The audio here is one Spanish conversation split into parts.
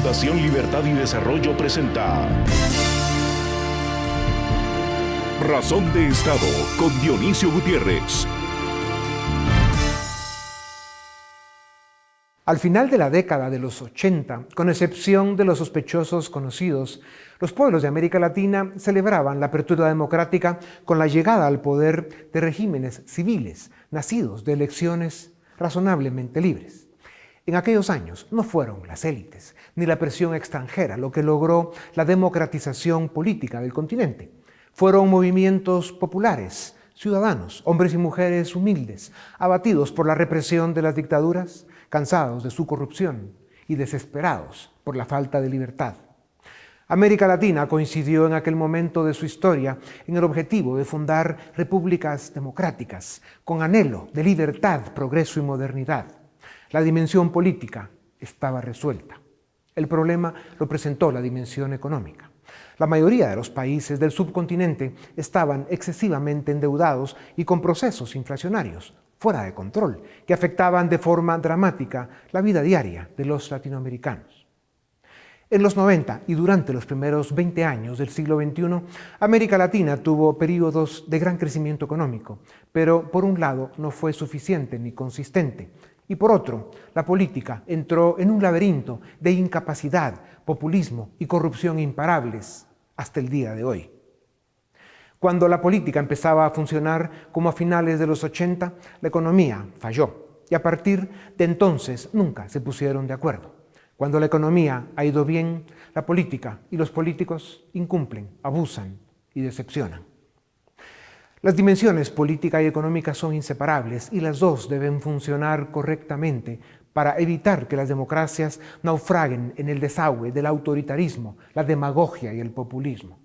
Fundación Libertad y Desarrollo presenta Razón de Estado con Dionisio Gutiérrez. Al final de la década de los 80, con excepción de los sospechosos conocidos, los pueblos de América Latina celebraban la apertura democrática con la llegada al poder de regímenes civiles, nacidos de elecciones razonablemente libres. En aquellos años no fueron las élites ni la presión extranjera lo que logró la democratización política del continente. Fueron movimientos populares, ciudadanos, hombres y mujeres humildes, abatidos por la represión de las dictaduras, cansados de su corrupción y desesperados por la falta de libertad. América Latina coincidió en aquel momento de su historia en el objetivo de fundar repúblicas democráticas, con anhelo de libertad, progreso y modernidad. La dimensión política estaba resuelta. El problema lo presentó la dimensión económica. La mayoría de los países del subcontinente estaban excesivamente endeudados y con procesos inflacionarios fuera de control, que afectaban de forma dramática la vida diaria de los latinoamericanos. En los 90 y durante los primeros 20 años del siglo XXI, América Latina tuvo periodos de gran crecimiento económico, pero por un lado no fue suficiente ni consistente, y por otro, la política entró en un laberinto de incapacidad, populismo y corrupción imparables hasta el día de hoy. Cuando la política empezaba a funcionar como a finales de los 80, la economía falló y a partir de entonces nunca se pusieron de acuerdo. Cuando la economía ha ido bien, la política y los políticos incumplen, abusan y decepcionan. Las dimensiones política y económica son inseparables y las dos deben funcionar correctamente para evitar que las democracias naufraguen en el desagüe del autoritarismo, la demagogia y el populismo.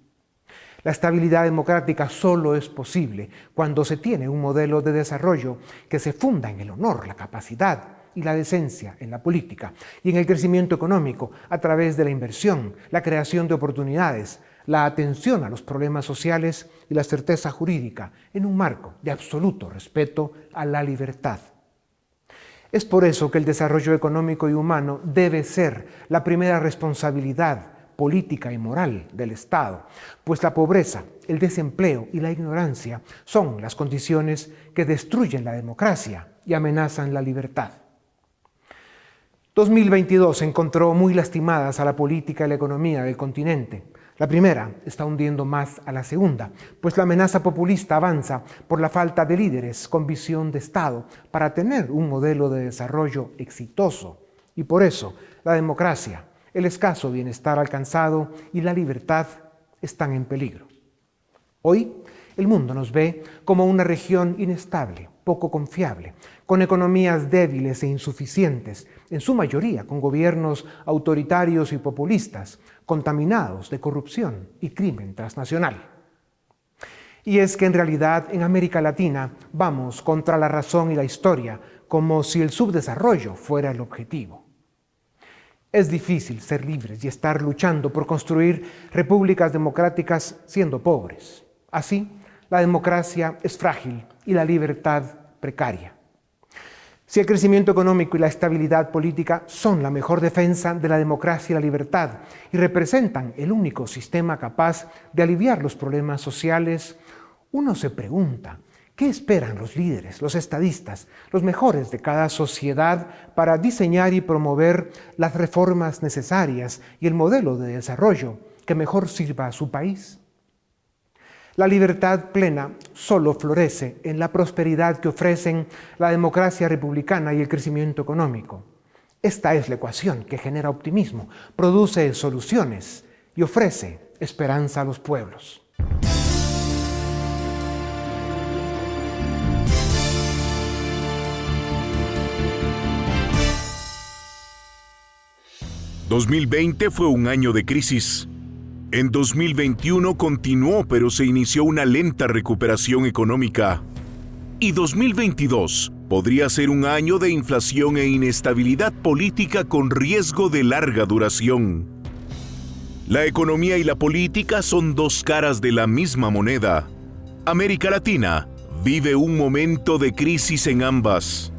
La estabilidad democrática solo es posible cuando se tiene un modelo de desarrollo que se funda en el honor, la capacidad y la decencia en la política y en el crecimiento económico a través de la inversión, la creación de oportunidades, la atención a los problemas sociales y la certeza jurídica en un marco de absoluto respeto a la libertad. Es por eso que el desarrollo económico y humano debe ser la primera responsabilidad política y moral del Estado, pues la pobreza, el desempleo y la ignorancia son las condiciones que destruyen la democracia y amenazan la libertad. 2022 encontró muy lastimadas a la política y la economía del continente. La primera está hundiendo más a la segunda, pues la amenaza populista avanza por la falta de líderes con visión de Estado para tener un modelo de desarrollo exitoso. Y por eso la democracia, el escaso bienestar alcanzado y la libertad están en peligro. Hoy, el mundo nos ve como una región inestable, poco confiable, con economías débiles e insuficientes, en su mayoría con gobiernos autoritarios y populistas, contaminados de corrupción y crimen transnacional. Y es que en realidad en América Latina vamos contra la razón y la historia, como si el subdesarrollo fuera el objetivo. Es difícil ser libres y estar luchando por construir repúblicas democráticas siendo pobres. Así, la democracia es frágil y la libertad precaria. Si el crecimiento económico y la estabilidad política son la mejor defensa de la democracia y la libertad y representan el único sistema capaz de aliviar los problemas sociales, uno se pregunta, ¿qué esperan los líderes, los estadistas, los mejores de cada sociedad para diseñar y promover las reformas necesarias y el modelo de desarrollo que mejor sirva a su país? La libertad plena solo florece en la prosperidad que ofrecen la democracia republicana y el crecimiento económico. Esta es la ecuación que genera optimismo, produce soluciones y ofrece esperanza a los pueblos. ...2020 fue un año de crisis. En 2021 continuó, pero se inició una lenta recuperación económica. Y 2022 podría ser un año de inflación e inestabilidad política con riesgo de larga duración. La economía y la política son dos caras de la misma moneda. América Latina vive un momento de crisis en ambas.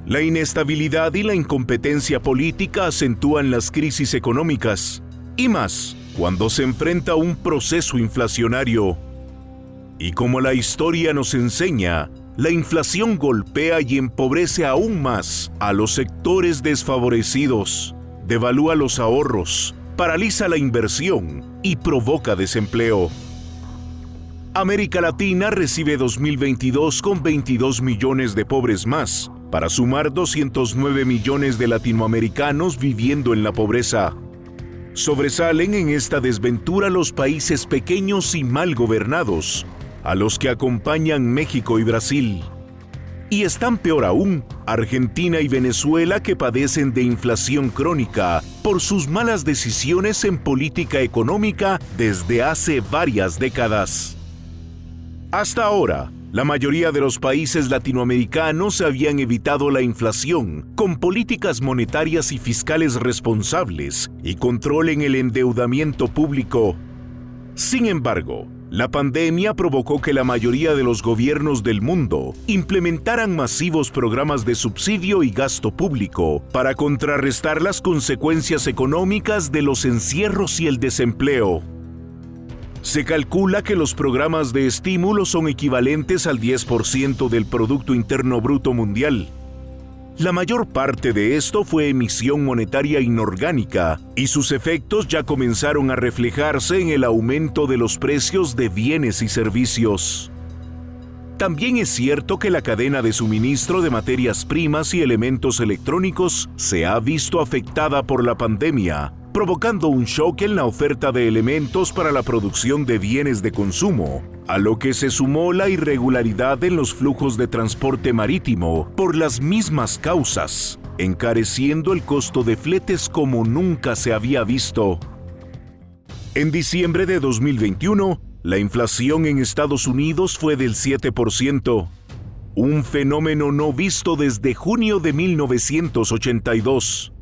La inestabilidad y la incompetencia política acentúan las crisis económicas, y más cuando se enfrenta a un proceso inflacionario. Y como la historia nos enseña, la inflación golpea y empobrece aún más a los sectores desfavorecidos, devalúa los ahorros, paraliza la inversión y provoca desempleo. América Latina recibe 2022 con 22 millones de pobres más, para sumar 209 millones de latinoamericanos viviendo en la pobreza. Sobresalen en esta desventura los países pequeños y mal gobernados, a los que acompañan México y Brasil. Y están peor aún, Argentina y Venezuela, que padecen de inflación crónica por sus malas decisiones en política económica desde hace varias décadas. Hasta ahora, la mayoría de los países latinoamericanos habían evitado la inflación con políticas monetarias y fiscales responsables y control en el endeudamiento público. Sin embargo, la pandemia provocó que la mayoría de los gobiernos del mundo implementaran masivos programas de subsidio y gasto público para contrarrestar las consecuencias económicas de los encierros y el desempleo. Se calcula que los programas de estímulo son equivalentes al 10% del Producto Interno Bruto Mundial. La mayor parte de esto fue emisión monetaria inorgánica, y sus efectos ya comenzaron a reflejarse en el aumento de los precios de bienes y servicios. También es cierto que la cadena de suministro de materias primas y elementos electrónicos se ha visto afectada por la pandemia, provocando un shock en la oferta de elementos para la producción de bienes de consumo, a lo que se sumó la irregularidad en los flujos de transporte marítimo por las mismas causas, encareciendo el costo de fletes como nunca se había visto. En diciembre de 2021, la inflación en Estados Unidos fue del 7%, un fenómeno no visto desde junio de 1982.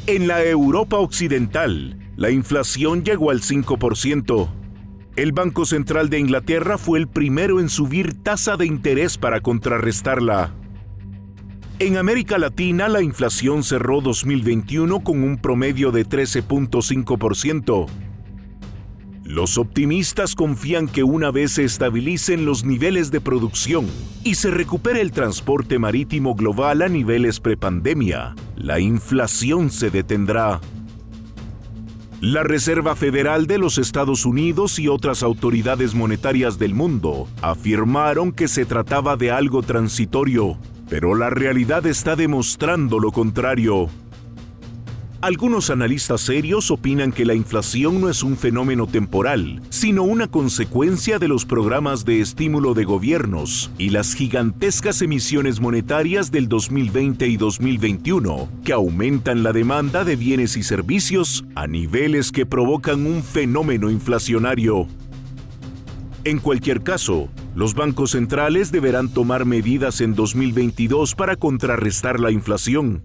En la Europa Occidental, la inflación llegó al 5%. El Banco Central de Inglaterra fue el primero en subir tasa de interés para contrarrestarla. En América Latina, la inflación cerró 2021 con un promedio de 13.5%. Los optimistas confían que una vez se estabilicen los niveles de producción y se recupere el transporte marítimo global a niveles prepandemia, la inflación se detendrá. La Reserva Federal de los Estados Unidos y otras autoridades monetarias del mundo afirmaron que se trataba de algo transitorio, pero la realidad está demostrando lo contrario. Algunos analistas serios opinan que la inflación no es un fenómeno temporal, sino una consecuencia de los programas de estímulo de gobiernos y las gigantescas emisiones monetarias del 2020 y 2021, que aumentan la demanda de bienes y servicios a niveles que provocan un fenómeno inflacionario. En cualquier caso, los bancos centrales deberán tomar medidas en 2022 para contrarrestar la inflación.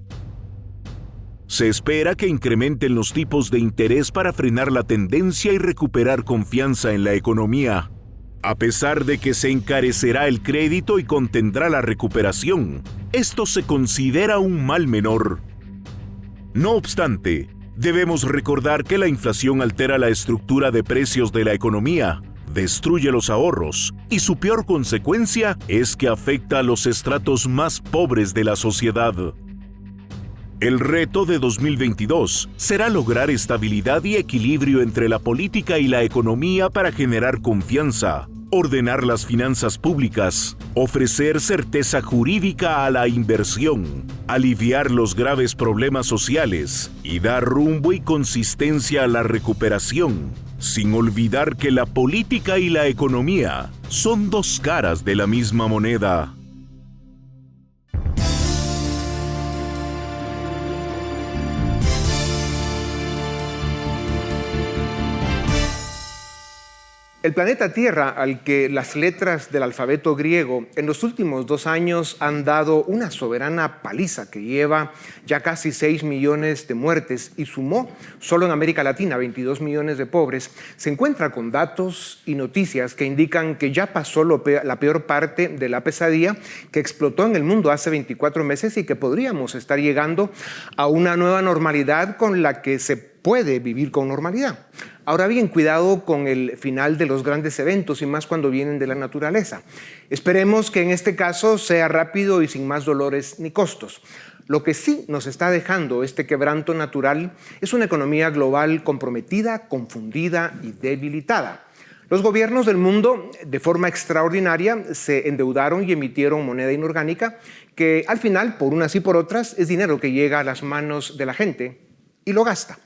Se espera que incrementen los tipos de interés para frenar la tendencia y recuperar confianza en la economía. A pesar de que se encarecerá el crédito y contendrá la recuperación, esto se considera un mal menor. No obstante, debemos recordar que la inflación altera la estructura de precios de la economía, destruye los ahorros, y su peor consecuencia es que afecta a los estratos más pobres de la sociedad. El reto de 2022 será lograr estabilidad y equilibrio entre la política y la economía para generar confianza, ordenar las finanzas públicas, ofrecer certeza jurídica a la inversión, aliviar los graves problemas sociales y dar rumbo y consistencia a la recuperación, sin olvidar que la política y la economía son dos caras de la misma moneda. El planeta Tierra, al que las letras del alfabeto griego en los últimos 2 años han dado una soberana paliza que lleva ya casi 6 millones de muertes y sumó solo en América Latina 22 millones de pobres, se encuentra con datos y noticias que indican que ya pasó la peor parte de la pesadilla que explotó en el mundo hace 24 meses y que podríamos estar llegando a una nueva normalidad con la que se puede vivir con normalidad. Ahora bien, cuidado con el final de los grandes eventos y más cuando vienen de la naturaleza. Esperemos que en este caso sea rápido y sin más dolores ni costos. Lo que sí nos está dejando este quebranto natural es una economía global comprometida, confundida y debilitada. Los gobiernos del mundo, de forma extraordinaria, se endeudaron y emitieron moneda inorgánica que al final, por unas y por otras, es dinero que llega a las manos de la gente y lo gasta.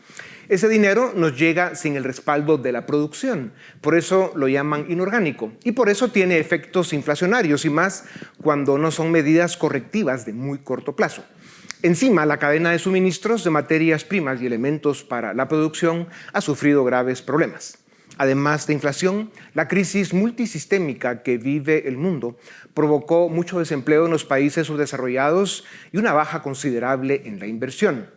Ese dinero nos llega sin el respaldo de la producción, por eso lo llaman inorgánico y por eso tiene efectos inflacionarios y más cuando no son medidas correctivas de muy corto plazo. Encima, la cadena de suministros de materias primas y elementos para la producción ha sufrido graves problemas. Además de inflación, la crisis multisistémica que vive el mundo provocó mucho desempleo en los países subdesarrollados y una baja considerable en la inversión.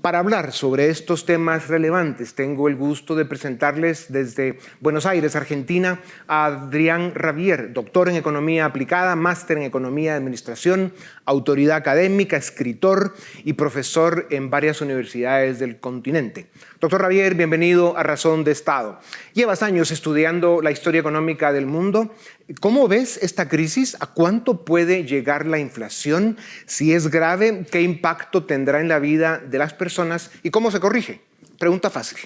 Para hablar sobre estos temas relevantes, tengo el gusto de presentarles desde Buenos Aires, Argentina, a Adrián Rabier, doctor en Economía Aplicada, máster en Economía y Administración, autoridad académica, escritor y profesor en varias universidades del continente. Doctor Rabier, bienvenido a Razón de Estado. Llevas años estudiando la historia económica del mundo. ¿Cómo ves esta crisis? ¿A cuánto puede llegar la inflación? Si es grave, ¿qué impacto tendrá en la vida de las personas? ¿Y cómo se corrige? Pregunta fácil.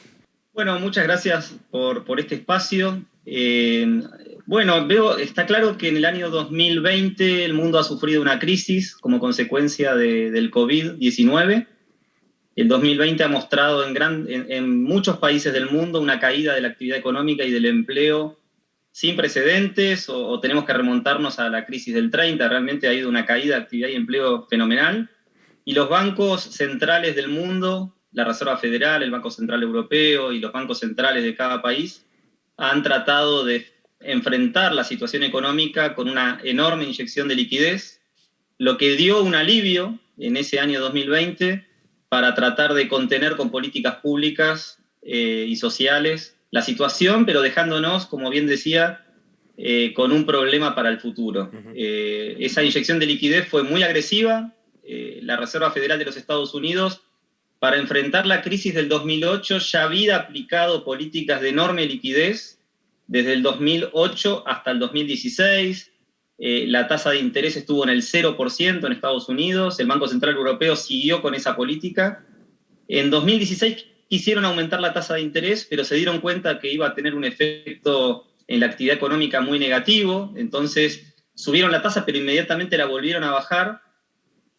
Bueno, muchas gracias por este espacio. Está claro que en el año 2020 el mundo ha sufrido una crisis como consecuencia del COVID-19. El 2020 ha mostrado en muchos países del mundo una caída de la actividad económica y del empleo sin precedentes, o tenemos que remontarnos a la crisis del 30, realmente ha habido una caída de actividad y empleo fenomenal. Y los bancos centrales del mundo, la Reserva Federal, el Banco Central Europeo y los bancos centrales de cada país, han tratado de enfrentar la situación económica con una enorme inyección de liquidez, lo que dio un alivio en ese año 2020 para tratar de contener con políticas públicas y sociales la situación, pero dejándonos, como bien decía, con un problema para el futuro. Esa inyección de liquidez fue muy agresiva. La Reserva Federal de los Estados Unidos, para enfrentar la crisis del 2008, ya había aplicado políticas de enorme liquidez desde el 2008 hasta el 2016. La tasa de interés estuvo en el 0% en Estados Unidos. El Banco Central Europeo siguió con esa política. En 2016 quisieron aumentar la tasa de interés, pero se dieron cuenta que iba a tener un efecto en la actividad económica muy negativo. Entonces subieron la tasa, pero inmediatamente la volvieron a bajar.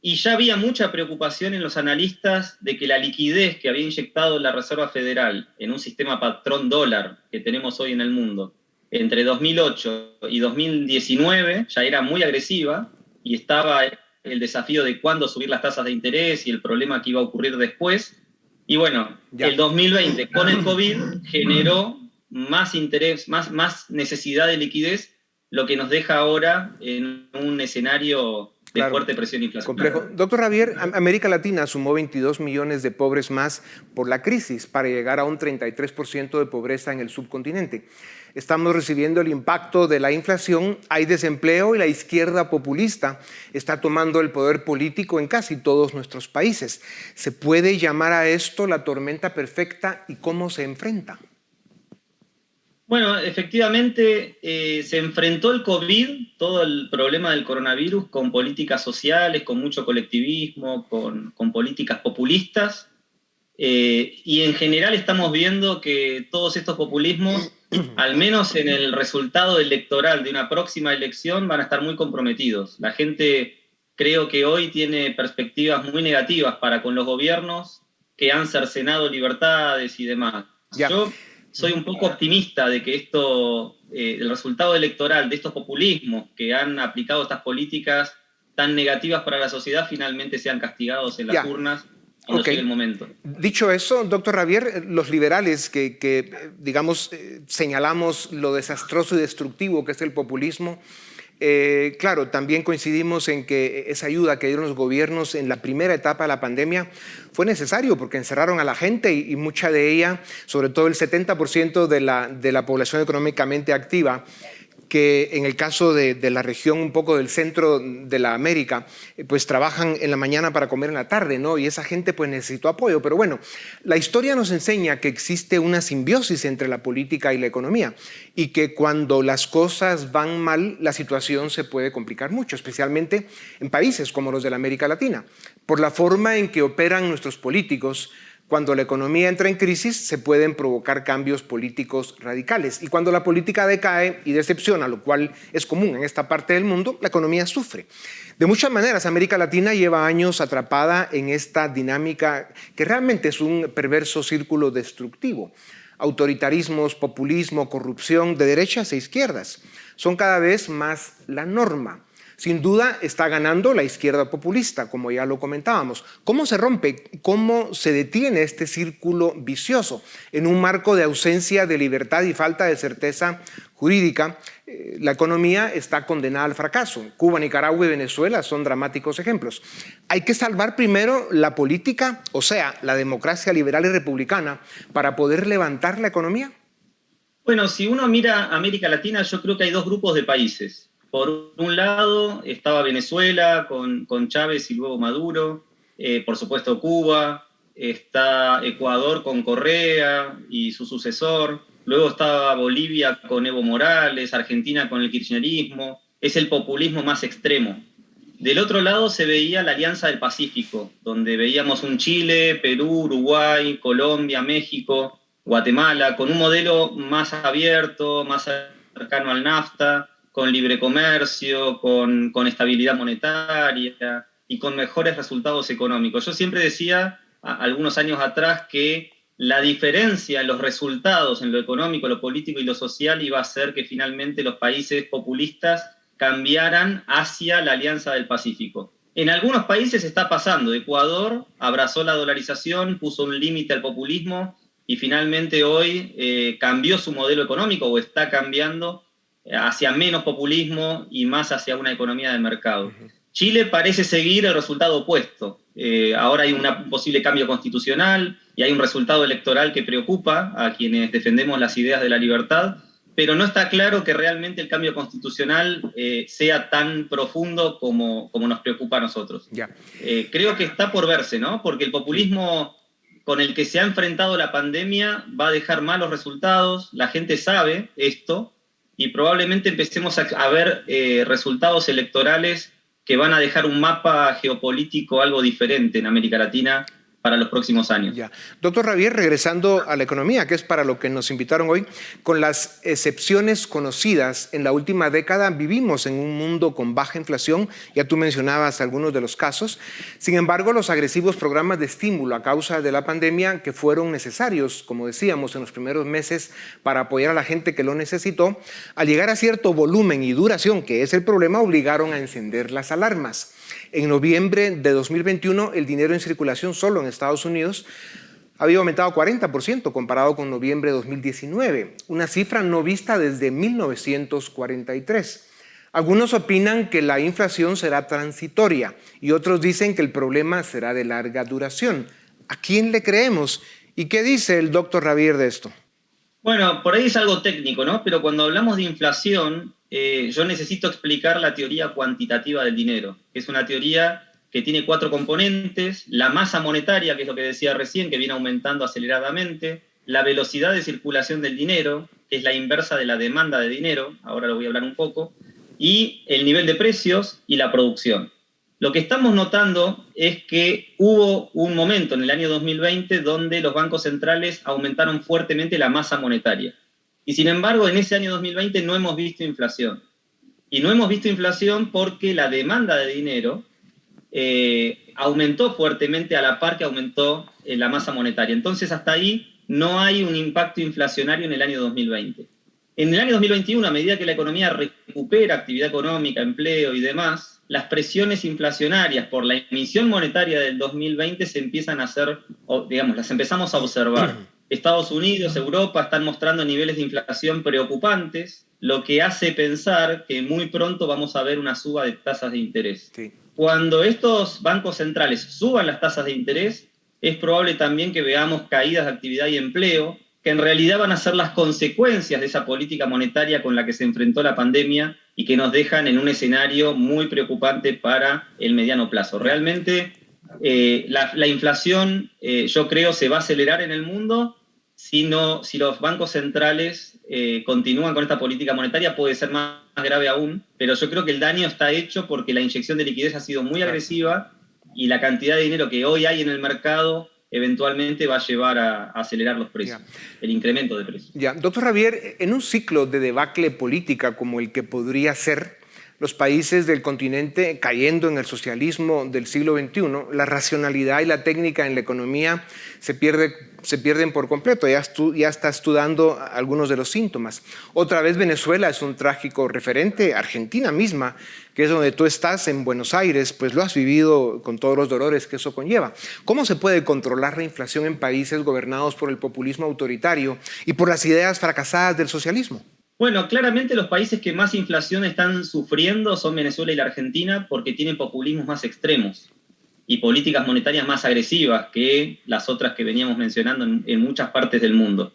Y ya había mucha preocupación en los analistas de que la liquidez que había inyectado la Reserva Federal en un sistema patrón dólar que tenemos hoy en el mundo, entre 2008 y 2019 ya era muy agresiva y estaba el desafío de cuándo subir las tasas de interés y el problema que iba a ocurrir después. Y bueno, el 2020 con el COVID generó más interés, más necesidad de liquidez, lo que nos deja ahora en un escenario de fuerte presión inflacionaria. Complejo. Doctor Rabier, América Latina sumó 22 millones de pobres más por la crisis para llegar a un 33% de pobreza en el subcontinente. Estamos recibiendo el impacto de la inflación, hay desempleo y la izquierda populista está tomando el poder político en casi todos nuestros países. ¿Se puede llamar a esto la tormenta perfecta y cómo se enfrenta? Bueno, efectivamente se enfrentó el COVID, todo el problema del coronavirus, con políticas sociales, con mucho colectivismo, con políticas populistas. Y en general estamos viendo que todos estos populismos, al menos en el resultado electoral de una próxima elección, van a estar muy comprometidos. La gente creo que hoy tiene perspectivas muy negativas para con los gobiernos que han cercenado libertades y demás. Yo soy un poco optimista de que el resultado electoral de estos populismos que han aplicado estas políticas tan negativas para la sociedad finalmente sean castigados en las urnas cuando llegue el momento. Dicho eso, doctor Javier, los liberales digamos, señalamos lo desastroso y destructivo que es el populismo, claro, también coincidimos en que esa ayuda que dieron los gobiernos en la primera etapa de la pandemia fue necesario porque encerraron a la gente y mucha de ella, sobre todo el 70% de la población económicamente activa, que en el caso de la región un poco del centro de la América, pues trabajan en la mañana para comer en la tarde, ¿no? Y esa gente pues necesitó apoyo. Pero bueno, la historia nos enseña que existe una simbiosis entre la política y la economía y que cuando las cosas van mal, la situación se puede complicar mucho, especialmente en países como los de la América Latina, por la forma en que operan nuestros políticos. Cuando la economía entra en crisis, se pueden provocar cambios políticos radicales. Y cuando la política decae y decepciona, lo cual es común en esta parte del mundo, la economía sufre. De muchas maneras, América Latina lleva años atrapada en esta dinámica que realmente es un perverso círculo destructivo. Autoritarismos, populismo, corrupción de derechas e izquierdas son cada vez más la norma. Sin duda está ganando la izquierda populista, como ya lo comentábamos. ¿Cómo se rompe? ¿Cómo se detiene este círculo vicioso? En un marco de ausencia de libertad y falta de certeza jurídica, la economía está condenada al fracaso. Cuba, Nicaragua y Venezuela son dramáticos ejemplos. Hay que salvar primero la política, o sea, la democracia liberal y republicana, para poder levantar la economía. Bueno, si uno mira América Latina, yo creo que hay dos grupos de países. Por un lado estaba Venezuela con Chávez y luego Maduro, por supuesto Cuba, está Ecuador con Correa y su sucesor, luego estaba Bolivia con Evo Morales, Argentina con el kirchnerismo, es el populismo más extremo. Del otro lado se veía la Alianza del Pacífico, donde veíamos un Chile, Perú, Uruguay, Colombia, México, Guatemala, con un modelo más abierto, más cercano al NAFTA, con libre comercio, con estabilidad monetaria y con mejores resultados económicos. Yo siempre decía, algunos años atrás, que la diferencia en los resultados, en lo económico, lo político y lo social, iba a ser que finalmente los países populistas cambiaran hacia la Alianza del Pacífico. En algunos países está pasando. Ecuador abrazó la dolarización, puso un límite al populismo y finalmente hoy cambió su modelo económico o está cambiando hacia menos populismo y más hacia una economía de mercado. Chile parece seguir el resultado opuesto. Ahora hay un posible cambio constitucional y hay un resultado electoral que preocupa a quienes defendemos las ideas de la libertad, pero no está claro que realmente el cambio constitucional sea tan profundo como nos preocupa a nosotros. Creo que está por verse, ¿no? Porque el populismo con el que se ha enfrentado la pandemia va a dejar malos resultados, la gente sabe esto, y probablemente empecemos a ver resultados electorales que van a dejar un mapa geopolítico algo diferente en América Latina para los próximos años. Doctor Javier, regresando a la economía, que es para lo que nos invitaron hoy, con las excepciones conocidas, en la última década vivimos en un mundo con baja inflación, ya tú mencionabas algunos de los casos. Sin embargo, los agresivos programas de estímulo a causa de la pandemia, que fueron necesarios, como decíamos, en los primeros meses para apoyar a la gente que lo necesitó, al llegar a cierto volumen y duración, que es el problema, obligaron a encender las alarmas. En noviembre de 2021, el dinero en circulación solo en Estados Unidos había aumentado 40% comparado con noviembre de 2019, una cifra no vista desde 1943. Algunos opinan que la inflación será transitoria y otros dicen que el problema será de larga duración. ¿A quién le creemos? ¿Y qué dice el doctor Javier de esto? Bueno, por ahí es algo técnico, ¿no? Pero cuando hablamos de inflación, yo necesito explicar la teoría cuantitativa del dinero, que es una teoría que tiene 4 componentes: la masa monetaria, que es lo que decía recién, que viene aumentando aceleradamente; la velocidad de circulación del dinero, que es la inversa de la demanda de dinero, ahora lo voy a hablar un poco; y el nivel de precios y la producción. Lo que estamos notando es que hubo un momento en el año 2020 donde los bancos centrales aumentaron fuertemente la masa monetaria. Y sin embargo, en ese año 2020 no hemos visto inflación. Y no hemos visto inflación porque la demanda de dinero aumentó fuertemente a la par que aumentó la masa monetaria. Entonces, hasta ahí no hay un impacto inflacionario en el año 2020. En el año 2021, a medida que la economía recupera actividad económica, empleo y demás, las presiones inflacionarias por la emisión monetaria del 2020 se empiezan a hacer, digamos, las empezamos a observar. Estados Unidos, Europa están mostrando niveles de inflación preocupantes, lo que hace pensar que muy pronto vamos a ver una suba de tasas de interés. Sí. Cuando estos bancos centrales suban las tasas de interés, es probable también que veamos caídas de actividad y empleo, que en realidad van a ser las consecuencias de esa política monetaria con la que se enfrentó la pandemia y que nos dejan en un escenario muy preocupante para el mediano plazo. Realmente la inflación, yo creo, se va a acelerar en el mundo si los bancos centrales continúan con esta política monetaria. Puede ser más grave aún, pero yo creo que el daño está hecho porque la inyección de liquidez ha sido muy agresiva y la cantidad de dinero que hoy hay en el mercado eventualmente va a llevar a acelerar los precios, el incremento de precios. Doctor Javier, en un ciclo de debacle política como el que podría ser, los países del continente cayendo en el socialismo del siglo XXI, la racionalidad y la técnica en la economía se pierden por completo. Ya está estudiando algunos de los síntomas. Otra vez Venezuela es un trágico referente. Argentina misma, que es donde tú estás, en Buenos Aires, pues lo has vivido con todos los dolores que eso conlleva. ¿Cómo se puede controlar la inflación en países gobernados por el populismo autoritario y por las ideas fracasadas del socialismo? Bueno, claramente los países que más inflación están sufriendo son Venezuela y la Argentina porque tienen populismos más extremos y políticas monetarias más agresivas que las otras que veníamos mencionando en muchas partes del mundo.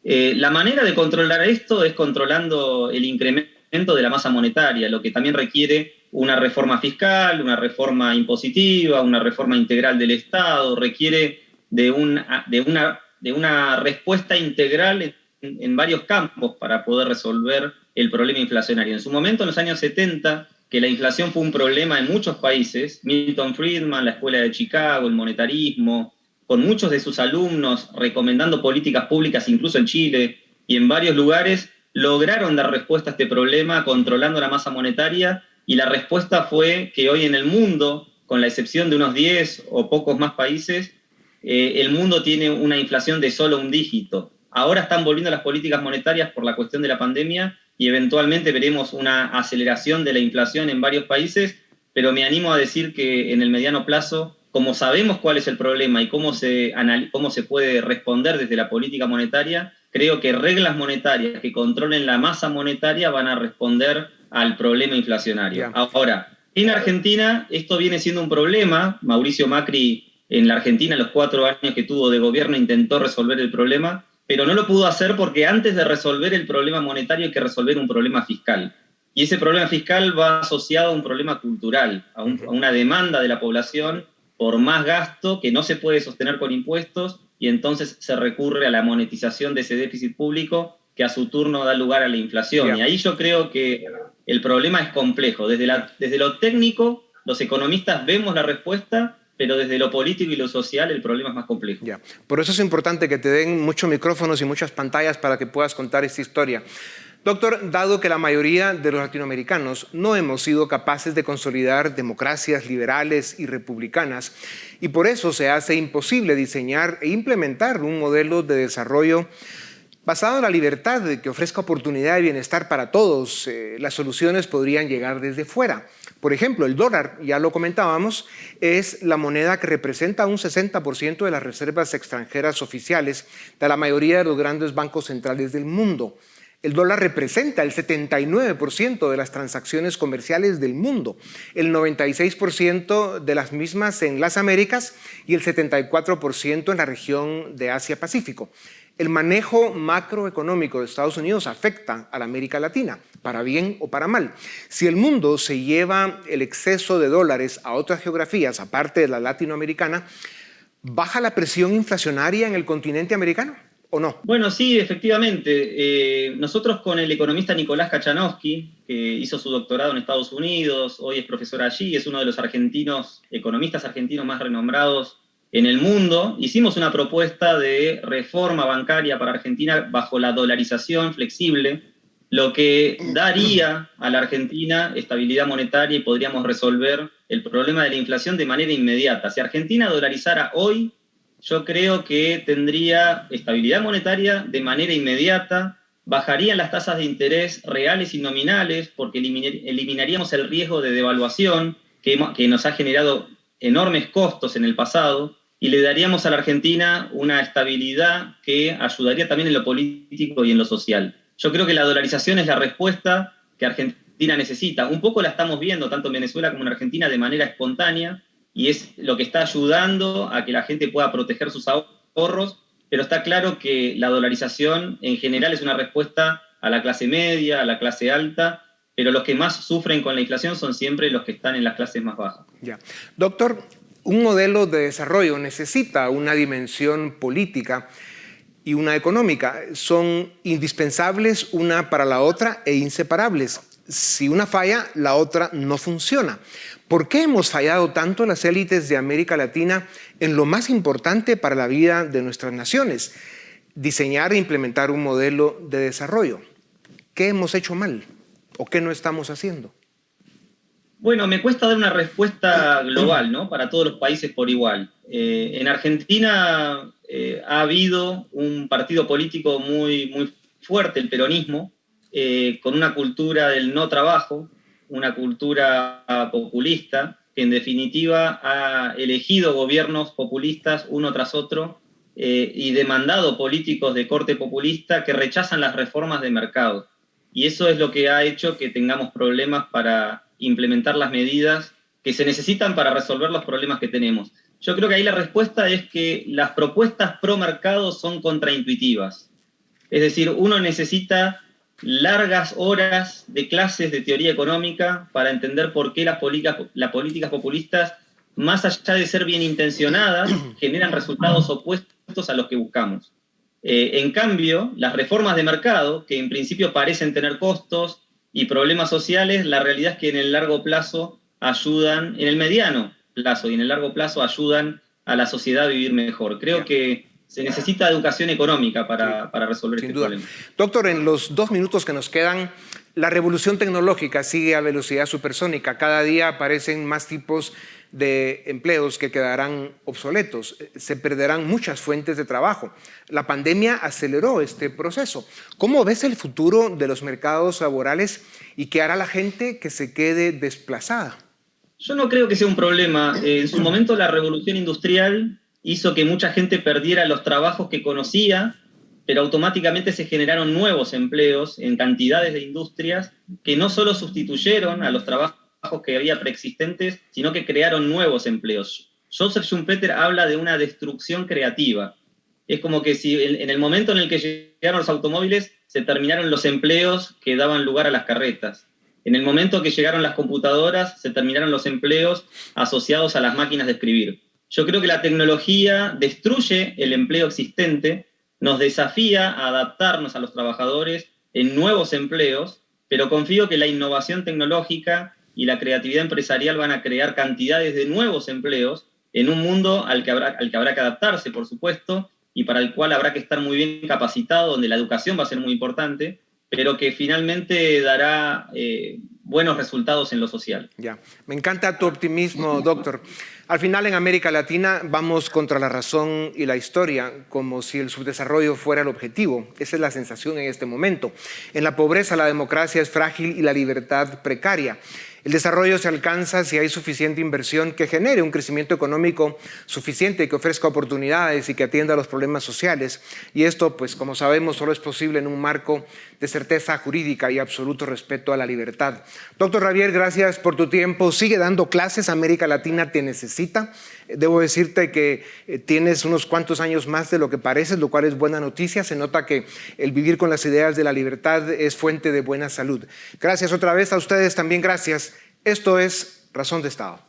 La manera de controlar esto es controlando el incremento de la masa monetaria, lo que también requiere una reforma fiscal, una reforma impositiva, una reforma integral del Estado, requiere de una respuesta integral en varios campos para poder resolver el problema inflacionario. En su momento, en los años 70, que la inflación fue un problema en muchos países, Milton Friedman, la Escuela de Chicago, el monetarismo, con muchos de sus alumnos recomendando políticas públicas, incluso en Chile y en varios lugares, lograron dar respuesta a este problema controlando la masa monetaria, y la respuesta fue que hoy en el mundo, con la excepción de unos 10 o pocos más países, el mundo tiene una inflación de solo un dígito. Ahora están volviendo las políticas monetarias por la cuestión de la pandemia y eventualmente veremos una aceleración de la inflación en varios países, pero me animo a decir que en el mediano plazo, como sabemos cuál es el problema y cómo se puede responder desde la política monetaria, creo que reglas monetarias que controlen la masa monetaria van a responder al problema inflacionario. Ahora, en Argentina esto viene siendo un problema. Mauricio Macri en la Argentina, en los 4 años que tuvo de gobierno, intentó resolver el problema, pero no lo pudo hacer porque antes de resolver el problema monetario hay que resolver un problema fiscal. Y ese problema fiscal va asociado a un problema cultural, a una demanda de la población por más gasto que no se puede sostener con impuestos, y entonces se recurre a la monetización de ese déficit público que a su turno da lugar a la inflación. Y ahí yo creo que el problema es complejo. Desde lo técnico, los economistas vemos la respuesta, pero desde lo político y lo social el problema es más complejo. Por eso es importante que te den muchos micrófonos y muchas pantallas para que puedas contar esta historia. Doctor, dado que la mayoría de los latinoamericanos no hemos sido capaces de consolidar democracias liberales y republicanas, y por eso se hace imposible diseñar e implementar un modelo de desarrollo basado en la libertad, que ofrezca oportunidad de bienestar para todos, las soluciones podrían llegar desde fuera. Por ejemplo, el dólar, ya lo comentábamos, es la moneda que representa un 60% de las reservas extranjeras oficiales de la mayoría de los grandes bancos centrales del mundo. El dólar representa el 79% de las transacciones comerciales del mundo, el 96% de las mismas en las Américas y el 74% en la región de Asia-Pacífico. El manejo macroeconómico de Estados Unidos afecta a la América Latina, para bien o para mal. Si el mundo se lleva el exceso de dólares a otras geografías, aparte de la latinoamericana, ¿baja la presión inflacionaria en el continente americano o no? Bueno, sí, efectivamente. Nosotros con el economista Nicolás Kachanowski, que hizo su doctorado en Estados Unidos, hoy es profesor allí, es uno de los economistas argentinos más renombrados en el mundo, hicimos una propuesta de reforma bancaria para Argentina bajo la dolarización flexible, lo que daría a la Argentina estabilidad monetaria y podríamos resolver el problema de la inflación de manera inmediata. Si Argentina dolarizara hoy, yo creo que tendría estabilidad monetaria de manera inmediata, bajarían las tasas de interés reales y nominales porque eliminaríamos el riesgo de devaluación que nos ha generado enormes costos en el pasado, y le daríamos a la Argentina una estabilidad que ayudaría también en lo político y en lo social. Yo creo que la dolarización es la respuesta que Argentina necesita. Un poco la estamos viendo, tanto en Venezuela como en Argentina, de manera espontánea, y es lo que está ayudando a que la gente pueda proteger sus ahorros, pero está claro que la dolarización en general es una respuesta a la clase media, a la clase alta, pero los que más sufren con la inflación son siempre los que están en las clases más bajas. Ya. Doctor, un modelo de desarrollo necesita una dimensión política y una económica. Son indispensables una para la otra e inseparables. Si una falla, la otra no funciona. ¿Por qué hemos fallado tanto las élites de América Latina en lo más importante para la vida de nuestras naciones? Diseñar e implementar un modelo de desarrollo. ¿Qué hemos hecho mal o qué no estamos haciendo? Bueno, me cuesta dar una respuesta global, ¿no? Para todos los países por igual. En Argentina ha habido un partido político muy fuerte, el peronismo, con una cultura del no trabajo, una cultura populista, que en definitiva ha elegido gobiernos populistas uno tras otro y demandado políticos de corte populista que rechazan las reformas de mercado. Y eso es lo que ha hecho que tengamos problemas para implementar las medidas que se necesitan para resolver los problemas que tenemos. Yo creo que ahí la respuesta es que las propuestas pro mercado son contraintuitivas. Es decir, uno necesita largas horas de clases de teoría económica para entender por qué las políticas populistas, más allá de ser bien intencionadas, generan resultados opuestos a los que buscamos. En cambio, las reformas de mercado, que en principio parecen tener costos y problemas sociales, la realidad es que en el largo plazo ayudan, en el mediano plazo y en el largo plazo ayudan a la sociedad a vivir mejor. Creo que se necesita educación económica para resolver este problema. Doctor, en los 2 minutos que nos quedan, la revolución tecnológica sigue a velocidad supersónica. Cada día aparecen más tipos de empleos que quedarán obsoletos. Se perderán muchas fuentes de trabajo. La pandemia aceleró este proceso. ¿Cómo ves el futuro de los mercados laborales y qué hará la gente que se quede desplazada? Yo no creo que sea un problema. En su momento la revolución industrial hizo que mucha gente perdiera los trabajos que conocía, pero automáticamente se generaron nuevos empleos en cantidades de industrias que no solo sustituyeron a los trabajos que había preexistentes, sino que crearon nuevos empleos. Joseph Schumpeter habla de una destrucción creativa. Es como que si en el momento en el que llegaron los automóviles, se terminaron los empleos que daban lugar a las carretas. En el momento que llegaron las computadoras, se terminaron los empleos asociados a las máquinas de escribir. Yo creo que la tecnología destruye el empleo existente, nos desafía a adaptarnos a los trabajadores en nuevos empleos, pero confío que la innovación tecnológica y la creatividad empresarial van a crear cantidades de nuevos empleos en un mundo al que habrá que adaptarse, por supuesto, y para el cual habrá que estar muy bien capacitado, donde la educación va a ser muy importante, pero que finalmente dará buenos resultados en lo social. Ya, me encanta tu optimismo, doctor. Al final, en América Latina vamos contra la razón y la historia, como si el subdesarrollo fuera el objetivo. Esa es la sensación en este momento. En la pobreza, la democracia es frágil y la libertad precaria. El desarrollo se alcanza si hay suficiente inversión que genere un crecimiento económico suficiente, que ofrezca oportunidades y que atienda a los problemas sociales. Y esto, pues como sabemos, solo es posible en un marco de certeza jurídica y absoluto respeto a la libertad. Doctor Javier, gracias por tu tiempo. Sigue dando clases, América Latina te necesita. Debo decirte que tienes unos cuantos años más de lo que pareces, lo cual es buena noticia. Se nota que el vivir con las ideas de la libertad es fuente de buena salud. Gracias otra vez a ustedes, también gracias. Esto es Razón de Estado.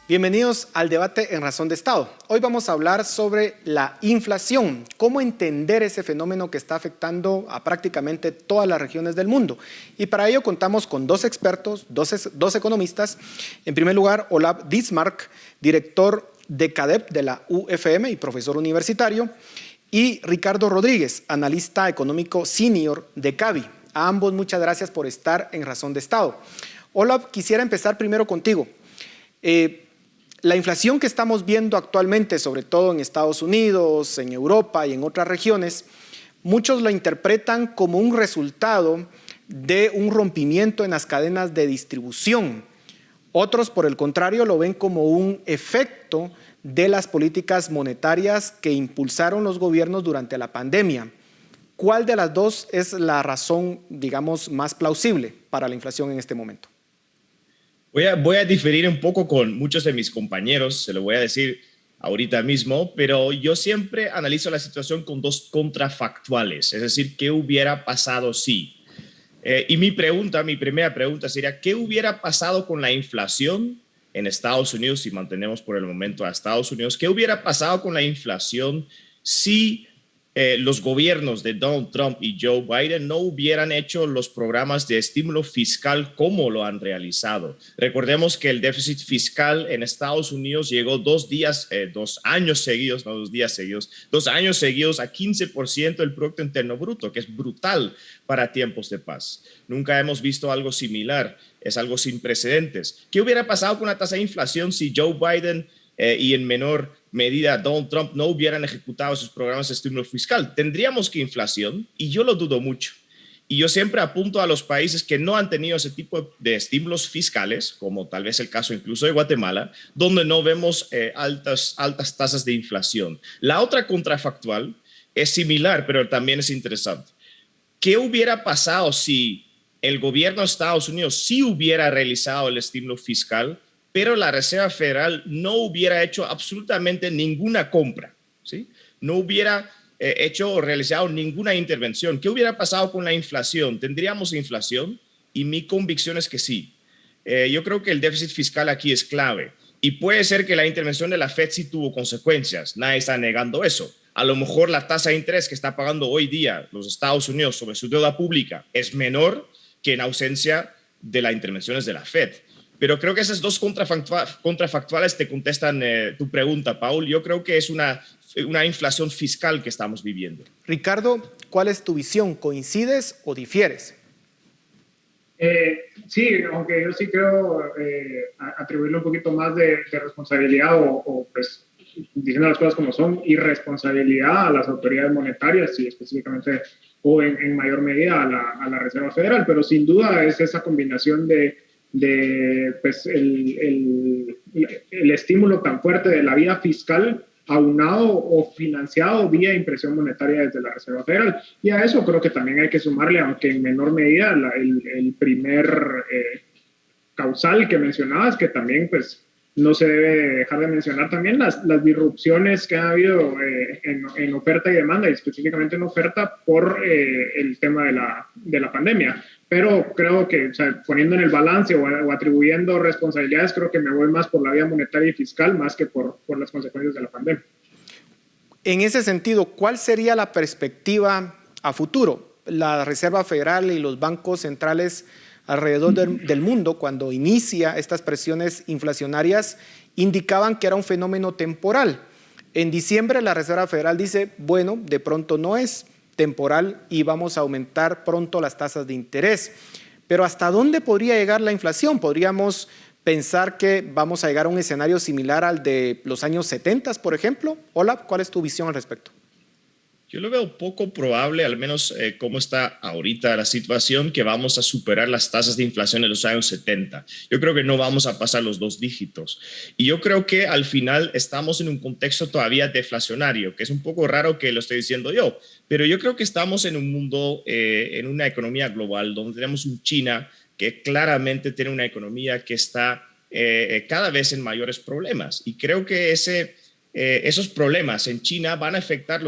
Bienvenidos al debate en Razón de Estado. Hoy vamos a hablar sobre la inflación, cómo entender ese fenómeno que está afectando a prácticamente todas las regiones del mundo. Y para ello contamos con 2 expertos, dos economistas. En primer lugar, Olav Dismark, director de CADEP de la UFM y profesor universitario, y Ricardo Rodríguez, analista económico senior de CABI. A ambos muchas gracias por estar en Razón de Estado. Olav, quisiera empezar primero contigo. La inflación que estamos viendo actualmente, sobre todo en Estados Unidos, en Europa y en otras regiones, muchos lo interpretan como un resultado de un rompimiento en las cadenas de distribución. Otros, por el contrario, lo ven como un efecto de las políticas monetarias que impulsaron los gobiernos durante la pandemia. ¿Cuál de las dos es la razón, digamos, más plausible para la inflación en este momento? Voy a diferir un poco con muchos de mis compañeros, se lo voy a decir ahorita mismo, pero yo siempre analizo la situación con dos contrafactuales, es decir, ¿qué hubiera pasado si? Y mi primera pregunta sería, ¿qué hubiera pasado con la inflación en Estados Unidos, si mantenemos por el momento a Estados Unidos? ¿Qué hubiera pasado con la inflación si los gobiernos de Donald Trump y Joe Biden no hubieran hecho los programas de estímulo fiscal como lo han realizado? Recordemos que el déficit fiscal en Estados Unidos llegó 2 años seguidos a 15% del Producto Interno Bruto, que es brutal para tiempos de paz. Nunca hemos visto algo similar, es algo sin precedentes. ¿Qué hubiera pasado con la tasa de inflación si Joe Biden y en menor medida Donald Trump no hubieran ejecutado sus programas de estímulo fiscal? Tendríamos que inflación, y yo lo dudo mucho. Y yo siempre apunto a los países que no han tenido ese tipo de estímulos fiscales, como tal vez el caso incluso de Guatemala, donde no vemos altas tasas de inflación. La otra contrafactual es similar, pero también es interesante. ¿Qué hubiera pasado si el gobierno de Estados Unidos sí hubiera realizado el estímulo fiscal, pero la Reserva Federal no hubiera hecho absolutamente ninguna compra, ¿sí? No hubiera hecho o realizado ninguna intervención? ¿Qué hubiera pasado con la inflación? ¿Tendríamos inflación? Y mi convicción es que sí. Yo creo que el déficit fiscal aquí es clave. Y puede ser que la intervención de la Fed sí tuvo consecuencias. Nadie está negando eso. A lo mejor la tasa de interés que está pagando hoy día los Estados Unidos sobre su deuda pública es menor que en ausencia de las intervenciones de la Fed. Pero creo que esas dos contrafactuales te contestan tu pregunta, Paul. Yo creo que es una inflación fiscal que estamos viviendo. Ricardo, ¿cuál es tu visión? ¿Coincides o difieres? Sí, aunque yo sí creo atribuirle un poquito más de responsabilidad o pues diciendo las cosas como son, irresponsabilidad a las autoridades monetarias y específicamente o en mayor medida a la Reserva Federal, pero sin duda es esa combinación de pues el estímulo tan fuerte de la vía fiscal aunado o financiado vía impresión monetaria desde la Reserva Federal. Y a eso creo que también hay que sumarle, aunque en menor medida, el primer causal que mencionabas, que también pues no se debe dejar de mencionar también las disrupciones que ha habido en oferta y demanda, y específicamente en oferta por el tema de la pandemia. Pero creo que, o sea, poniendo en el balance o atribuyendo responsabilidades, creo que me voy más por la vía monetaria y fiscal más que por las consecuencias de la pandemia. En ese sentido, ¿cuál sería la perspectiva a futuro? La Reserva Federal y los bancos centrales alrededor del mundo, cuando inicia estas presiones inflacionarias, indicaban que era un fenómeno temporal. En diciembre la Reserva Federal dice, bueno, de pronto no es temporal y vamos a aumentar pronto las tasas de interés. Pero ¿hasta dónde podría llegar la inflación? ¿Podríamos pensar que vamos a llegar a un escenario similar al de los años 70, por ejemplo? Hola, ¿cuál es tu visión al respecto? Yo lo veo poco probable, al menos cómo está ahorita la situación, que vamos a superar las tasas de inflación de los años 70. Yo creo que no vamos a pasar los 2 dígitos. Y yo creo que al final estamos en un contexto todavía deflacionario, que es un poco raro que lo esté diciendo yo, pero yo creo que estamos en un mundo, en una economía global, donde tenemos un China que claramente tiene una economía que está cada vez en mayores problemas. Y creo que esos problemas en China van a afectar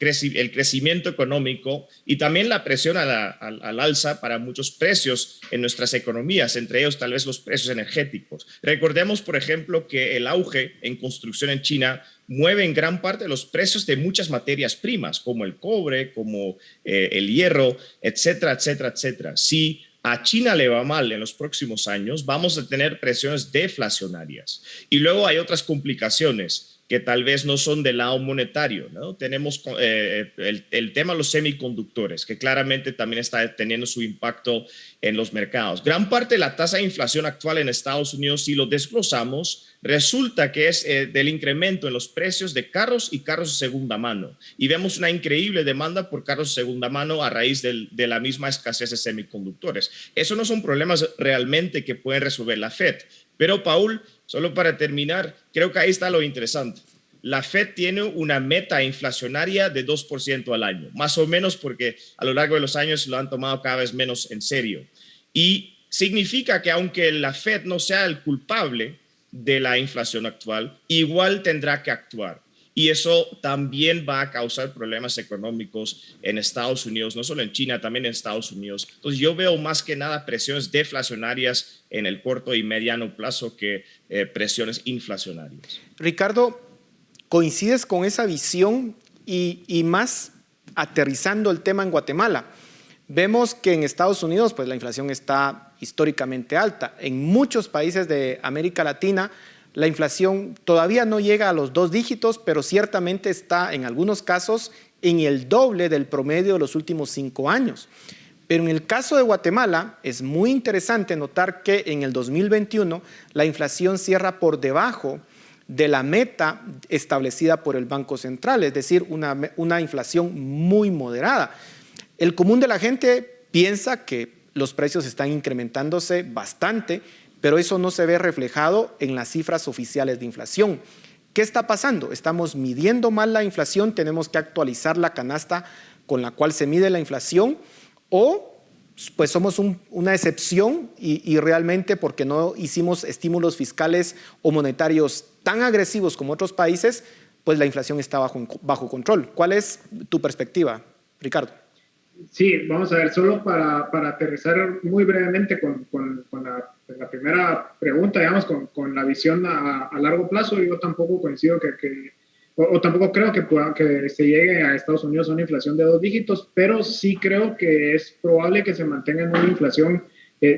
el crecimiento económico y también la presión al alza para muchos precios en nuestras economías, entre ellos tal vez los precios energéticos. Recordemos, por ejemplo, que el auge en construcción en China mueve en gran parte los precios de muchas materias primas, como el cobre, como el hierro, etcétera, etcétera, etcétera. Si a China le va mal en los próximos años, vamos a tener presiones deflacionarias. Y luego hay otras complicaciones. que tal vez no son del lado monetario, ¿no? Tenemos el tema de los semiconductores, que claramente también está teniendo su impacto en los mercados. Gran parte de la tasa de inflación actual en Estados Unidos, si lo desglosamos, resulta que es del incremento en los precios de carros y carros de segunda mano. Y vemos una increíble demanda por carros de segunda mano a raíz de la misma escasez de semiconductores. Eso no son problemas realmente que pueden resolver la Fed. Pero, Paul, solo para terminar, creo que ahí está lo interesante. La Fed tiene una meta inflacionaria de 2% al año, más o menos porque a lo largo de los años lo han tomado cada vez menos en serio. Y significa que aunque la Fed no sea el culpable de la inflación actual, igual tendrá que actuar. Y eso también va a causar problemas económicos en Estados Unidos, no solo en China, también en Estados Unidos. Entonces yo veo más que nada presiones deflacionarias en el corto y mediano plazo que presiones inflacionarias. Ricardo, ¿coincides con esa visión y más aterrizando el tema en Guatemala? Vemos que en Estados Unidos pues, la inflación está históricamente alta. En muchos países de América Latina la inflación todavía no llega a los 2 dígitos, pero ciertamente está en algunos casos en el doble del promedio de los últimos 5 años. Pero en el caso de Guatemala es muy interesante notar que en el 2021 la inflación cierra por debajo de la meta establecida por el Banco Central, es decir, una inflación muy moderada. El común de la gente piensa que los precios están incrementándose bastante, pero eso no se ve reflejado en las cifras oficiales de inflación. ¿Qué está pasando? ¿Estamos midiendo mal la inflación? ¿Tenemos que actualizar la canasta con la cual se mide la inflación? ¿O pues somos una excepción y realmente porque no hicimos estímulos fiscales o monetarios tan agresivos como otros países, pues la inflación está bajo control? ¿Cuál es tu perspectiva, Ricardo? Sí, vamos a ver, solo para aterrizar muy brevemente con la primera pregunta, digamos, con la visión a largo plazo, yo tampoco coincido o tampoco creo que se llegue a Estados Unidos a una inflación de 2 dígitos, pero sí creo que es probable que se mantenga en una inflación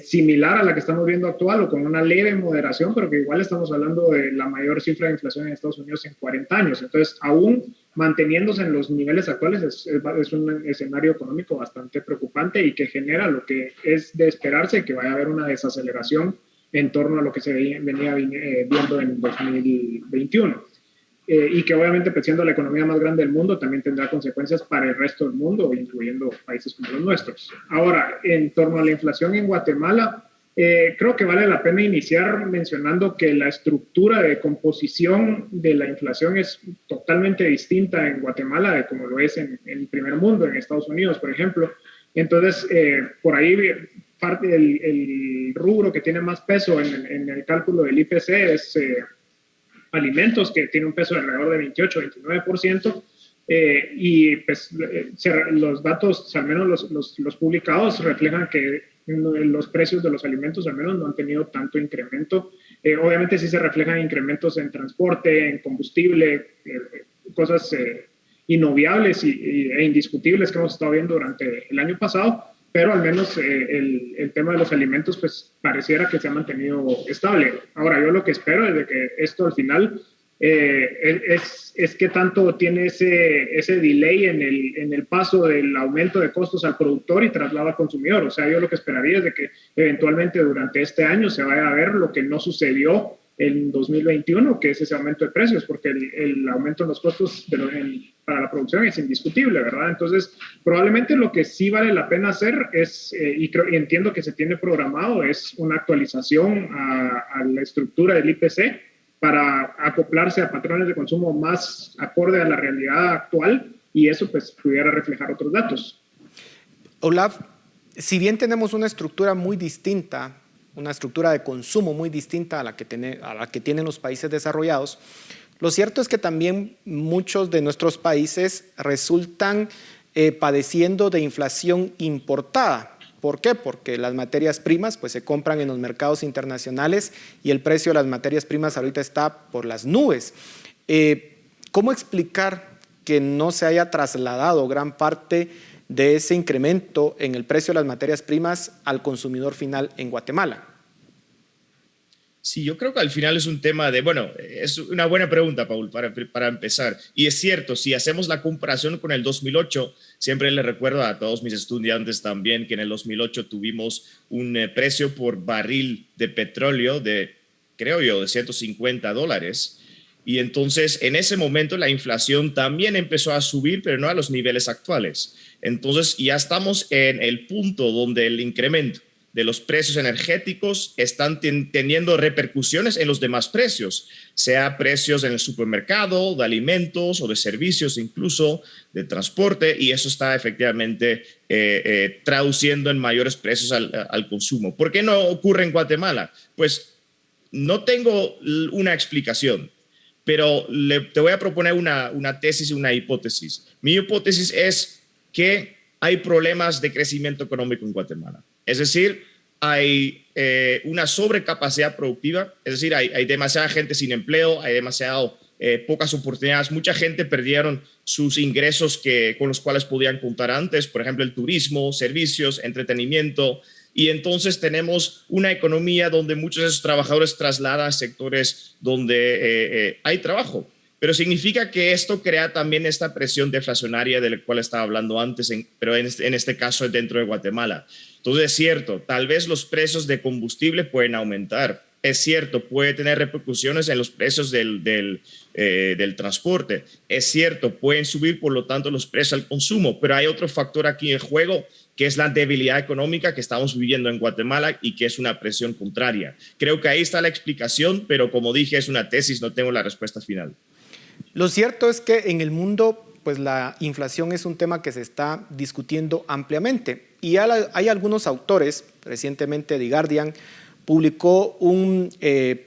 similar a la que estamos viendo actual o con una leve moderación, pero que igual estamos hablando de la mayor cifra de inflación en Estados Unidos en 40 años. Entonces, aún manteniéndose en los niveles actuales es un escenario económico bastante preocupante y que genera lo que es de esperarse, que vaya a haber una desaceleración en torno a lo que se venía viendo en 2021. Y que obviamente, pues, siendo la economía más grande del mundo, también tendrá consecuencias para el resto del mundo, incluyendo países como los nuestros. Ahora, en torno a la inflación en Guatemala, creo que vale la pena iniciar mencionando que la estructura de composición de la inflación es totalmente distinta en Guatemala de como lo es en el primer mundo, en Estados Unidos, por ejemplo. Entonces, por ahí parte del rubro que tiene más peso en el cálculo del IPC es alimentos, que tiene un peso de alrededor de 28-29%, y pues los datos, al menos los publicados, reflejan que los precios de los alimentos al menos no han tenido tanto incremento. Obviamente sí se reflejan incrementos en transporte, en combustible, cosas inobviables e indiscutibles que hemos estado viendo durante el año pasado, pero al menos el tema de los alimentos pues pareciera que se ha mantenido estable. Ahora, yo lo que espero es de que esto al final es que tanto tiene ese delay en el paso del aumento de costos al productor y traslado al consumidor. O sea, yo lo que esperaría es de que eventualmente durante este año se vaya a ver lo que no sucedió en 2021, que es ese aumento de precios, porque el aumento en los costos para la producción es indiscutible, ¿verdad? Entonces, probablemente lo que sí vale la pena hacer es, y entiendo que se tiene programado, es una actualización a la estructura del IPC para acoplarse a patrones de consumo más acorde a la realidad actual, y eso pues pudiera reflejar otros datos. Olaf, si bien tenemos una estructura muy distinta, una estructura de consumo muy distinta a la que tienen los países desarrollados, lo cierto es que también muchos de nuestros países resultan padeciendo de inflación importada. ¿Por qué? Porque las materias primas pues, se compran en los mercados internacionales y el precio de las materias primas ahorita está por las nubes. ¿Cómo explicar que no se haya trasladado gran parte de ese incremento en el precio de las materias primas al consumidor final en Guatemala? Sí, yo creo que al final es un tema de, bueno, es una buena pregunta, Paul, para empezar. Y es cierto, si hacemos la comparación con el 2008, siempre le recuerdo a todos mis estudiantes también que en el 2008 tuvimos un precio por barril de petróleo de, creo yo, de $150. Y entonces, en ese momento, la inflación también empezó a subir, pero no a los niveles actuales. Entonces, ya estamos en el punto donde el incremento de los precios energéticos están teniendo repercusiones en los demás precios, sea precios en el supermercado, de alimentos o de servicios, incluso de transporte, y eso está efectivamente traduciendo en mayores precios al consumo. ¿Por qué no ocurre en Guatemala? Pues no tengo una explicación, pero te voy a proponer una tesis y una hipótesis. Mi hipótesis es que hay problemas de crecimiento económico en Guatemala. Es decir, hay una sobrecapacidad productiva, es decir, hay demasiada gente sin empleo, hay demasiado pocas oportunidades. Mucha gente perdieron sus ingresos con los cuales podían contar antes, por ejemplo, el turismo, servicios, entretenimiento. Y entonces tenemos una economía donde muchos de esos trabajadores trasladan a sectores donde hay trabajo. Pero significa que esto crea también esta presión deflacionaria de la cual estaba hablando antes, pero en este caso dentro de Guatemala. Entonces es cierto, tal vez los precios de combustible pueden aumentar. Es cierto, puede tener repercusiones en los precios del transporte. Es cierto, pueden subir por lo tanto los precios al consumo, pero hay otro factor aquí en juego, que es la debilidad económica que estamos viviendo en Guatemala y que es una presión contraria. Creo que ahí está la explicación, pero como dije, es una tesis, no tengo la respuesta final. Lo cierto es que en el mundo, pues la inflación es un tema que se está discutiendo ampliamente. Y hay algunos autores, recientemente The Guardian publicó un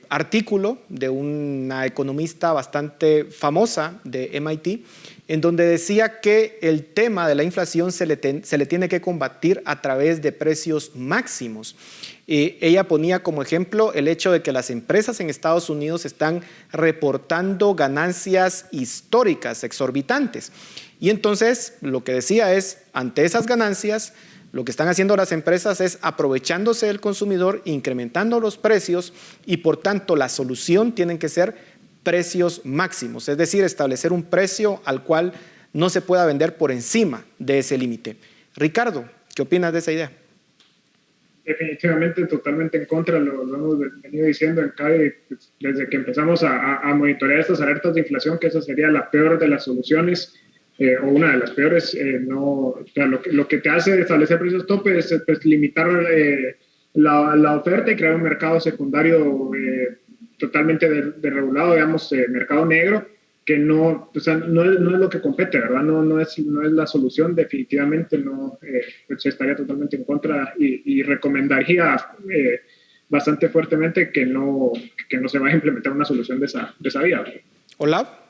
artículo de una economista bastante famosa de MIT, en donde decía que el tema de la inflación se le tiene que combatir a través de precios máximos. Ella ponía como ejemplo el hecho de que las empresas en Estados Unidos están reportando ganancias históricas, exorbitantes. Y entonces lo que decía es, ante esas ganancias, lo que están haciendo las empresas es aprovechándose del consumidor, incrementando los precios y por tanto la solución tienen que ser precios máximos, es decir, establecer un precio al cual no se pueda vender por encima de ese límite. Ricardo, ¿qué opinas de esa idea? Definitivamente, totalmente en contra, lo hemos venido diciendo en CADE desde que empezamos a monitorear estas alertas de inflación, que esa sería la peor de las soluciones. O una de las peores, o sea, lo que te hace establecer precios tope es pues, limitar la oferta y crear un mercado secundario totalmente desregulado, digamos, mercado negro, que no, o sea, no es lo que compete, ¿verdad? No es la solución, definitivamente no, pues estaría totalmente en contra y recomendaría bastante fuertemente que no se vaya a implementar una solución de esa vía. Hola.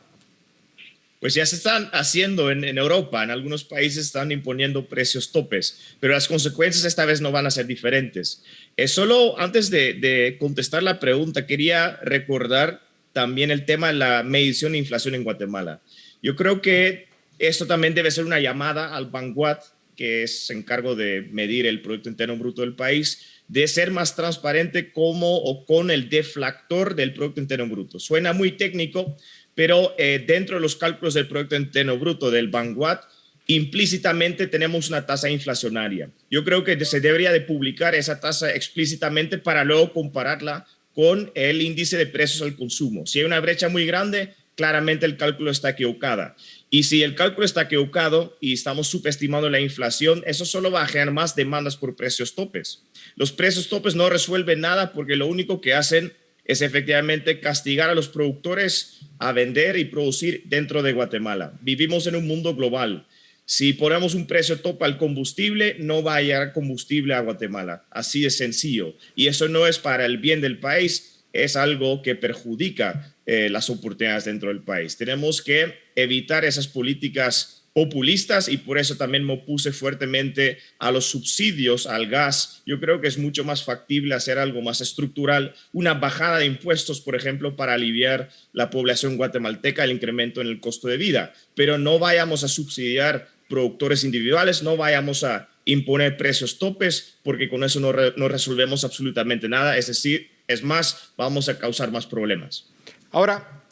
Pues ya se están haciendo en Europa, en algunos países están imponiendo precios topes, pero las consecuencias esta vez no van a ser diferentes. Solo antes de contestar la pregunta, quería recordar también el tema de la medición de inflación en Guatemala. Yo creo que esto también debe ser una llamada al Banguat, que se encarga de medir el Producto Interno Bruto del país, de ser más transparente con el deflactor del Producto Interno Bruto. Suena muy técnico, pero dentro de los cálculos del Producto Interno Bruto del Banguat, implícitamente tenemos una tasa inflacionaria. Yo creo que se debería de publicar esa tasa explícitamente para luego compararla con el índice de precios al consumo. Si hay una brecha muy grande, claramente el cálculo está equivocado. Y si el cálculo está equivocado y estamos subestimando la inflación, eso solo va a generar más demandas por precios topes. Los precios topes no resuelven nada porque lo único que hacen es efectivamente castigar a los productores a vender y producir dentro de Guatemala. Vivimos en un mundo global. Si ponemos un precio tope al combustible, no va a llegar combustible a Guatemala. Así de sencillo. Y eso no es para el bien del país, es algo que perjudica las oportunidades dentro del país. Tenemos que evitar esas políticas populistas y por eso también me opuse fuertemente a los subsidios al gas. Yo creo que es mucho más factible hacer algo más estructural, una bajada de impuestos, por ejemplo, para aliviar la población guatemalteca, el incremento en el costo de vida, pero no vayamos a subsidiar productores individuales, no vayamos a imponer precios topes, porque con eso no resolvemos absolutamente nada, es decir, Es más, vamos a causar más problemas. Ahora,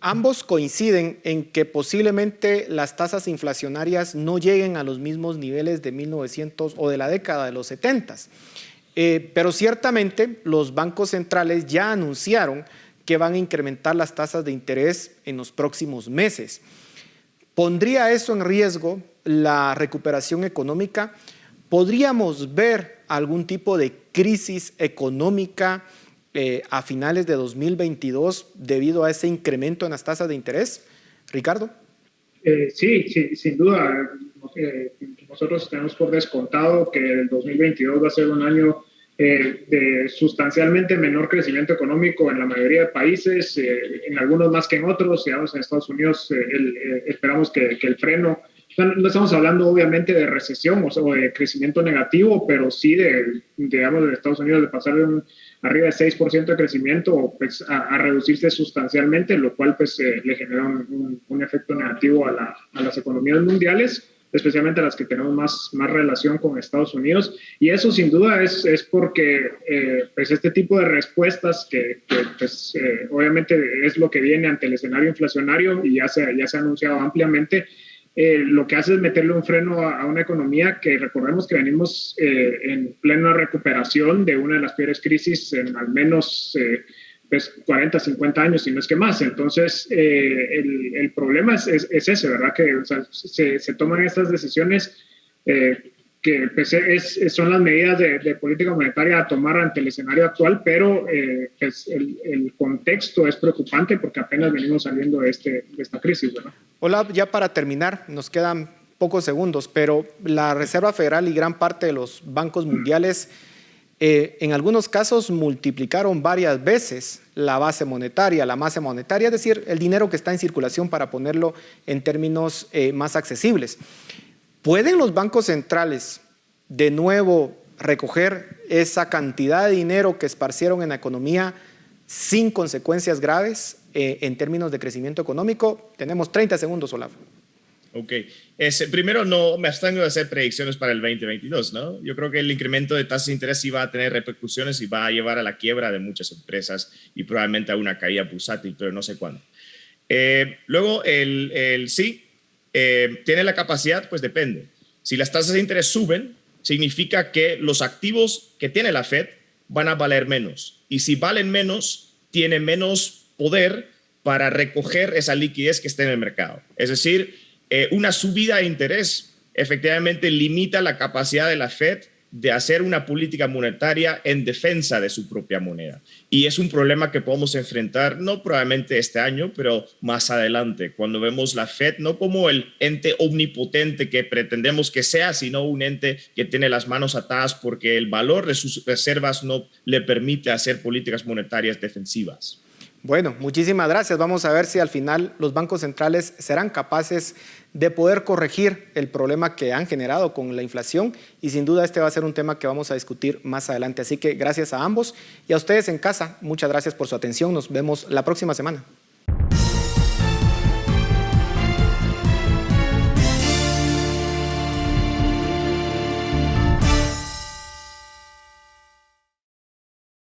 ambos coinciden en que posiblemente las tasas inflacionarias no lleguen a los mismos niveles de 1900 o de la década de los 70s. Pero ciertamente los bancos centrales ya anunciaron que van a incrementar las tasas de interés en los próximos meses. ¿Pondría eso en riesgo la recuperación económica? ¿Podríamos ver algún tipo de crisis económica a finales de 2022 debido a ese incremento en las tasas de interés? Ricardo. Sí, sin duda. Nosotros tenemos por descontado que el 2022 va a ser un año de sustancialmente menor crecimiento económico en la mayoría de países, en algunos más que en otros. Digamos, en Estados Unidos esperamos que el freno, no estamos hablando obviamente de recesión o de crecimiento negativo, pero sí digamos, en Estados Unidos de pasar de arriba de 6% de crecimiento pues, a reducirse sustancialmente, lo cual pues, le genera un efecto negativo a las economías mundiales, especialmente a las que tenemos más relación con Estados Unidos. Y eso sin duda es porque pues este tipo de respuestas que pues, obviamente es lo que viene ante el escenario inflacionario y ya se ha anunciado ampliamente, lo que hace es meterle un freno a una economía que recordemos que venimos en plena recuperación de una de las peores crisis en al menos pues 40, 50 años, si no es que más. Entonces, el problema es ese, ¿verdad? Que o sea, se toman estas decisiones que pues, son las medidas de política monetaria a tomar ante el escenario actual, pero pues, el contexto es preocupante porque apenas venimos saliendo de esta crisis, ¿verdad? Hola, ya para terminar, nos quedan pocos segundos, pero la Reserva Federal y gran parte de los bancos mundiales en algunos casos multiplicaron varias veces la base monetaria, la masa monetaria, es decir, el dinero que está en circulación para ponerlo en términos más accesibles. ¿Pueden los bancos centrales de nuevo recoger esa cantidad de dinero que esparcieron en la economía sin consecuencias graves en términos de crecimiento económico? Tenemos 30 segundos, Olaf. Ok. Primero, no me abstengo de hacer predicciones para el 2022, ¿no? Yo creo que el incremento de tasas de interés sí va a tener repercusiones y va a llevar a la quiebra de muchas empresas y probablemente a una caída bursátil, pero no sé cuándo. Luego, tiene la capacidad, pues depende. Si las tasas de interés suben, significa que los activos que tiene la Fed van a valer menos. Y si valen menos, tiene menos poder para recoger esa liquidez que está en el mercado. Es decir, una subida de interés efectivamente limita la capacidad de la Fed de hacer una política monetaria en defensa de su propia moneda. Y es un problema que podemos enfrentar, no probablemente este año, pero más adelante, cuando vemos la Fed no como el ente omnipotente que pretendemos que sea, sino un ente que tiene las manos atadas porque el valor de sus reservas no le permite hacer políticas monetarias defensivas. Bueno, muchísimas gracias. Vamos a ver si al final los bancos centrales serán capaces de poder corregir el problema que han generado con la inflación y sin duda este va a ser un tema que vamos a discutir más adelante. Así que gracias a ambos y a ustedes en casa, muchas gracias por su atención. Nos vemos la próxima semana.